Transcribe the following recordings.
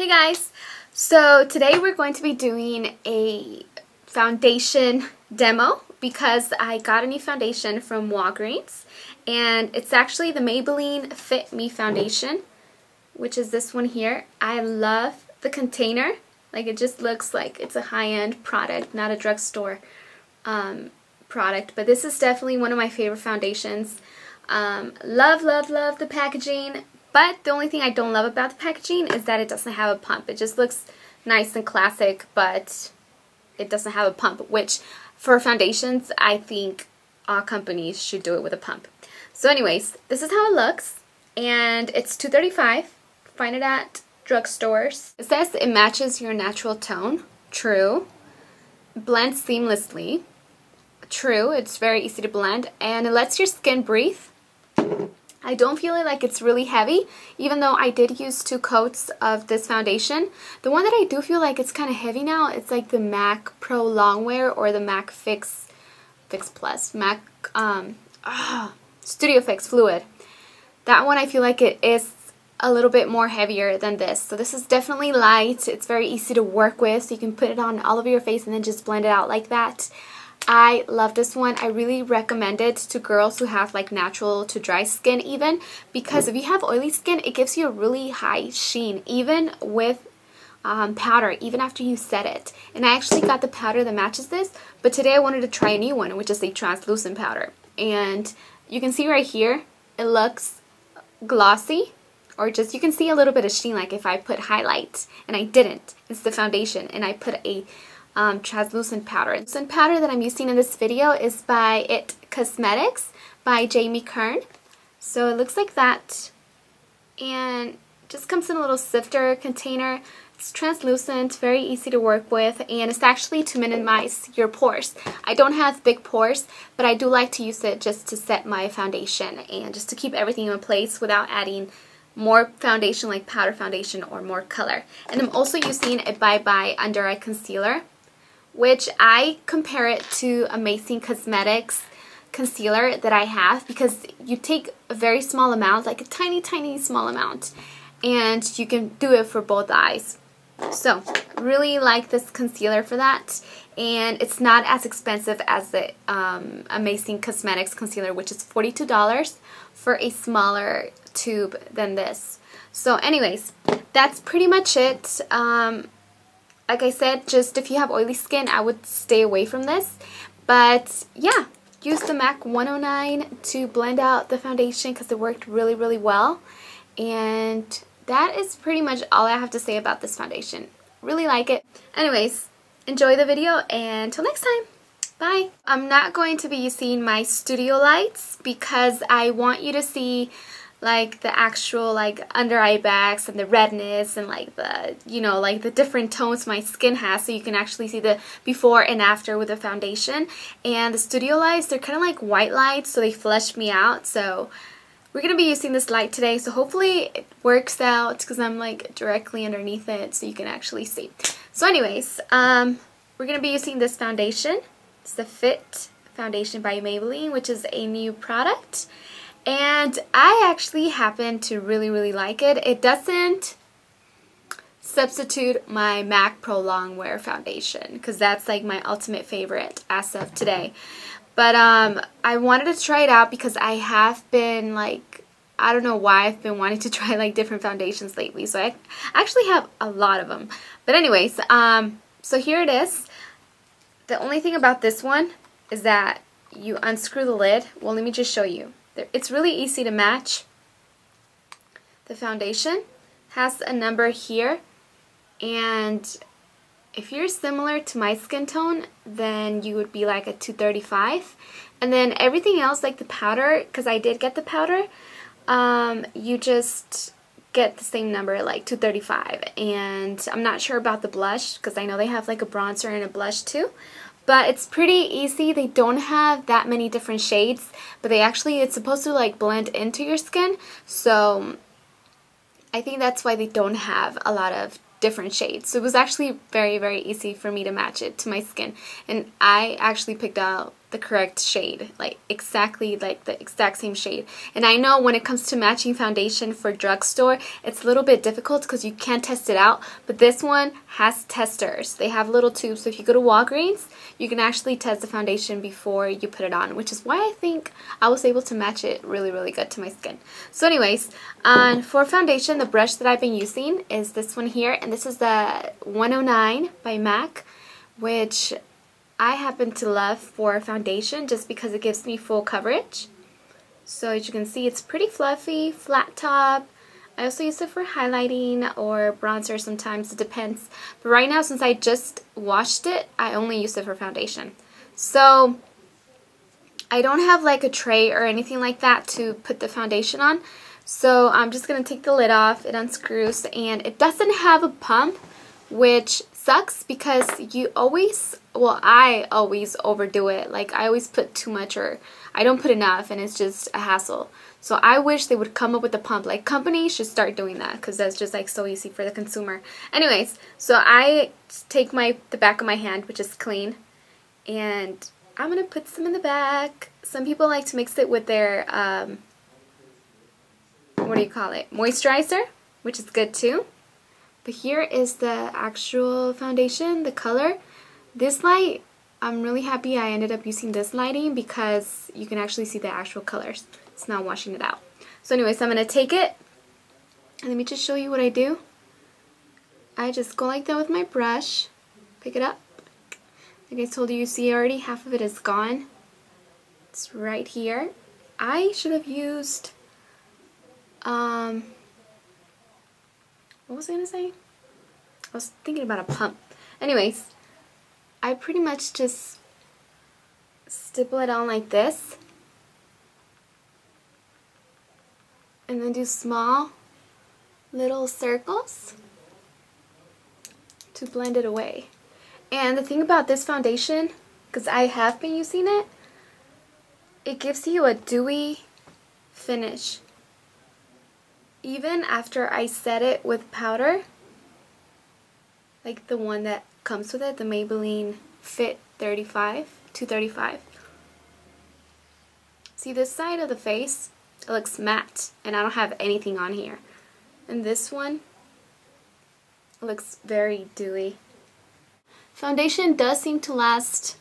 Hey guys, so today we're going to be doing a foundation demo because I got a new foundation from Walgreens, and it's actually the Maybelline Fit Me foundation, which is this one here. I love the container. Like, it just looks like it's a high-end product, not a drugstore product, but this is definitely one of my favorite foundations. Love the packaging. But the only thing I don't love about the packaging is that it doesn't have a pump. It just looks nice and classic, but it doesn't have a pump, which for foundations, I think all companies should do it with a pump. So anyways, this is how it looks, and it's $2.35. Find it at drugstores. It says it matches your natural tone. True. Blends seamlessly. True. It's very easy to blend, and it lets your skin breathe. I don't feel like it's really heavy, even though I did use 2 coats of this foundation. The one that I do feel like it's kind of heavy now, it's like the MAC Pro Longwear or the MAC Fix Plus. MAC Studio Fix Fluid. That one I feel like it is a little bit more heavier than this. So this is definitely light. It's very easy to work with, so you can put it on all over your face and then just blend it out like that. I love this one. I really recommend it to girls who have like natural to dry skin even, because if you have oily skin, it gives you a really high sheen even with powder, even after you set it. And I actually got the powder that matches this, but today I wanted to try a new one, which is a translucent powder. And you can see right here, it looks glossy, or just you can see a little bit of sheen, like if I put highlight, and I didn't. It's the foundation, and I put a translucent powder. The translucent powder that I'm using in this video is by It Cosmetics by Jamie Kern. So it looks like that, and just comes in a little sifter container. It's translucent, very easy to work with, and it's actually to minimize your pores. I don't have big pores, but I do like to use it just to set my foundation and just to keep everything in place without adding more foundation, like powder foundation, or more color. And I'm also using a Bye Bye Under Eye Concealer, which I compare it to Amazing Cosmetics concealer that I have, because you take a very small amount, like a tiny small amount, and you can do it for both eyes. So really like this concealer for that, and it's not as expensive as the Amazing Cosmetics concealer, which is $42 for a smaller tube than this. So anyways, that's pretty much it. Like I said, just if you have oily skin, I would stay away from this. But yeah, use the MAC 109 to blend out the foundation because it worked really well. And that is pretty much all I have to say about this foundation. Really like it. Anyways, enjoy the video, and until next time, bye. I'm not going to be using my studio lights because I want you to see like the actual like under eye bags and the redness and like the, you know, like the different tones my skin has, so you can actually see the before and after with the foundation. And the studio lights, they're kind of like white lights, so they flush me out. So we're going to be using this light today, so hopefully it works out because I'm like directly underneath it so you can actually see. So anyways, we're going to be using this foundation. It's the Fit Foundation by Maybelline, which is a new product. And I actually happen to really like it. It doesn't substitute my MAC Pro Longwear foundation because that's like my ultimate favorite as of today. But I wanted to try it out because I have been like, I don't know why I've been wanting to try like different foundations lately. So I actually have a lot of them. But anyways, so here it is. The only thing about this one is that you unscrew the lid. Well, let me just show you. It's really easy to match. The foundation has a number here, and if you're similar to my skin tone, then you would be like a 235. And then everything else, like the powder, because I did get the powder, you just get the same number, like 235. And I'm not sure about the blush because I know they have like a bronzer and a blush too. But it's pretty easy. They don't have that many different shades, but they actually, it's supposed to like blend into your skin. So I think that's why they don't have a lot of different shades. So it was actually very easy for me to match it to my skin. And I actually picked out the correct shade, like exactly like the exact same shade. And I know when it comes to matching foundation for drugstore, it's a little bit difficult because you can't test it out, but this one has testers. They have little tubes, so if you go to Walgreens, you can actually test the foundation before you put it on, which is why I think I was able to match it really, really good to my skin. So anyways, for foundation, the brush that I've been using is this one here, and this is the 109 by MAC, which I happen to love for foundation just because it gives me full coverage. So as you can see, it's pretty fluffy, flat top. I also use it for highlighting or bronzer sometimes, it depends. But right now, since I just washed it, I only use it for foundation. So I don't have like a tray or anything like that to put the foundation on. So I'm just going to take the lid off, it unscrews, and it doesn't have a pump, which sucks because you always, well, I always overdo it. Like I always put too much or I don't put enough, and it's just a hassle. So I wish they would come up with a pump. Like companies should start doing that because that's just like so easy for the consumer. Anyways, so I take the back of my hand, which is clean, and I'm gonna put some in the back. Some people like to mix it with their what do you call it? Moisturizer, which is good too. But here is the actual foundation, the color. This light, I'm really happy I ended up using this lighting because you can actually see the actual colors. It's not washing it out. So anyways, I'm going to take it, and let me just show you what I do. I just go like that with my brush, pick it up. Like I told you, you see already half of it is gone. It's right here. I should have used, what was I going to say? I was thinking about a pump. Anyways, I pretty much just stipple it on like this. And then do small little circles to blend it away. And the thing about this foundation, because I have been using it, it gives you a dewy finish. Even after I set it with powder, like the one that comes with it, the Maybelline Fit 235. See this side of the face? It looks matte, and I don't have anything on here. And this one looks very dewy. Foundation does seem to last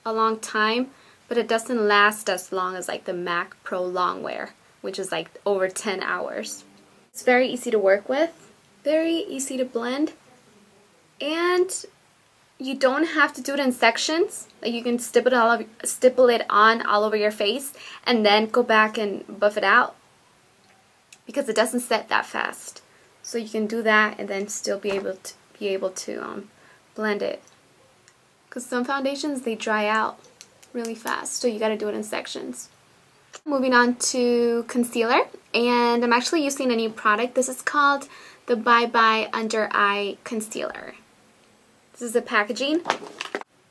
a long time, but it doesn't last as long as like the MAC Pro Longwear, which is like over 10 hours. It's very easy to work with, very easy to blend, and you don't have to do it in sections. Like you can stipple it on all over your face and then go back and buff it out because it doesn't set that fast. So you can do that and then still be able to blend it. Because some foundations, they dry out really fast, so you got to do it in sections. Moving on to concealer, and I'm actually using a new product. This is called the Bye Bye Under Eye Concealer. This is the packaging.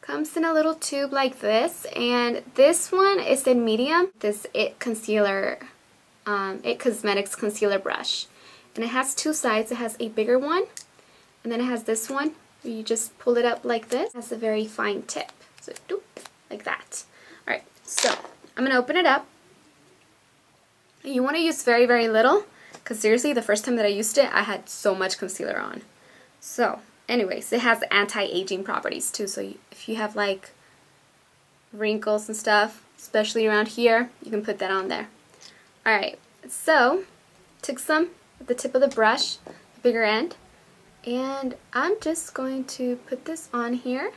Comes in a little tube like this, and this one is in medium. This It Concealer, It Cosmetics Concealer Brush. And it has two sides. It has a bigger one, and then it has this one where you just pull it up like this. It has a very fine tip. So, doop, like that. Alright, so I'm going to open it up. You want to use very, very little, because seriously, the first time that I used it, I had so much concealer on. So, anyways, it has anti-aging properties too, so if you have like wrinkles and stuff, especially around here, you can put that on there. Alright, so took some at the tip of the brush, the bigger end, and I'm just going to put this on here.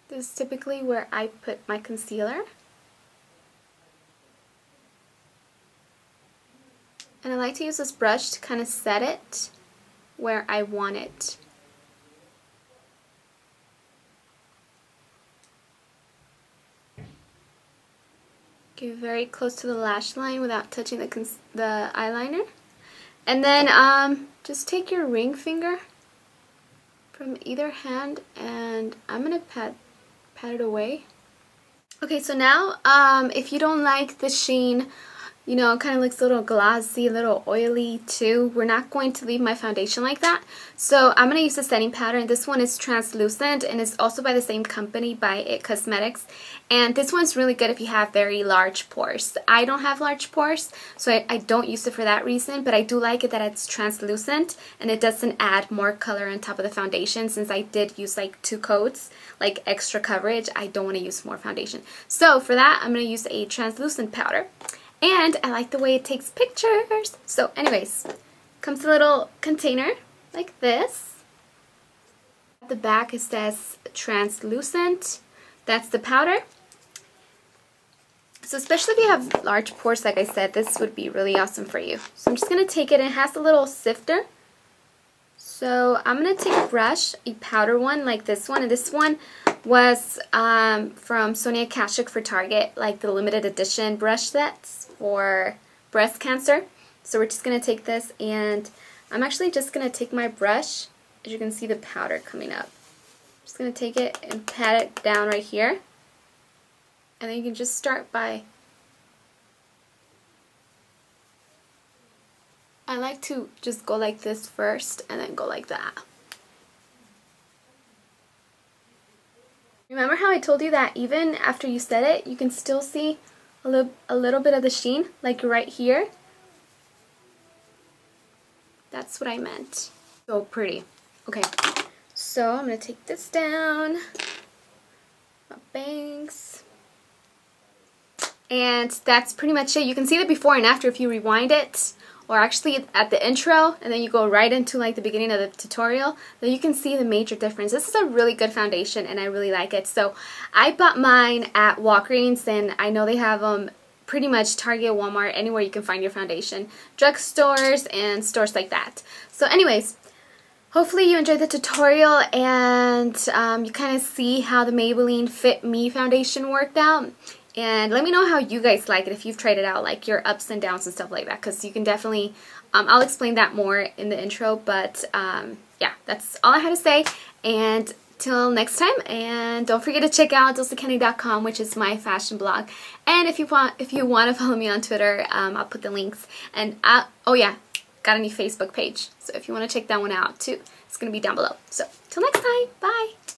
This is typically where I put my concealer. And I like to use this brush to kind of set it where I want it. Get very close to the lash line without touching the eyeliner. And then just take your ring finger from either hand, and I'm going to pat it away. Okay, so now if you don't like the sheen, you know, it kind of looks a little glossy, a little oily too. We're not going to leave my foundation like that. So I'm going to use the setting powder. This one is translucent and it's also by the same company, by It Cosmetics. And this one's really good if you have very large pores. I don't have large pores, so I don't use it for that reason, but I do like it that it's translucent and it doesn't add more color on top of the foundation. Since I did use like 2 coats, like extra coverage, I don't want to use more foundation. So for that, I'm going to use a translucent powder. And I like the way it takes pictures. So anyways, comes a little container like this. At the back it says translucent. That's the powder. So especially if you have large pores, like I said, this would be really awesome for you. So I'm just going to take it, and it has a little sifter. So I'm going to take a brush, a powder one like this one, and this one was from Sonia Kashuk for Target, like the limited edition brush sets for breast cancer. So we're just going to take this, and I'm actually just going to take my brush, as you can see the powder coming up. I'm just going to take it and pat it down right here, and then you can just start by, I like to just go like this first and then go like that. Remember how I told you that even after you set it, you can still see a little bit of the sheen, like right here? That's what I meant. So pretty. Okay, so I'm going to take this down, my bangs, and that's pretty much it. You can see the before and after if you rewind it, or actually at the intro, and then you go right into like the beginning of the tutorial, then you can see the major difference. This is a really good foundation and I really like it. So I bought mine at Walgreens, and I know they have them pretty much Target, Walmart, anywhere you can find your foundation, drugstores and stores like that. So anyways, hopefully you enjoyed the tutorial and you kind of see how the Maybelline Fit Me foundation worked out. And let me know how you guys like it, if you've tried it out, like your ups and downs and stuff like that, because you can definitely, I'll explain that more in the intro, but yeah, that's all I had to say, and till next time, and don't forget to check out dulcecandy.com, which is my fashion blog, and if you want to follow me on Twitter, I'll put the links, and oh yeah, got a new Facebook page, so if you want to check that one out too, it's going to be down below. So till next time, bye!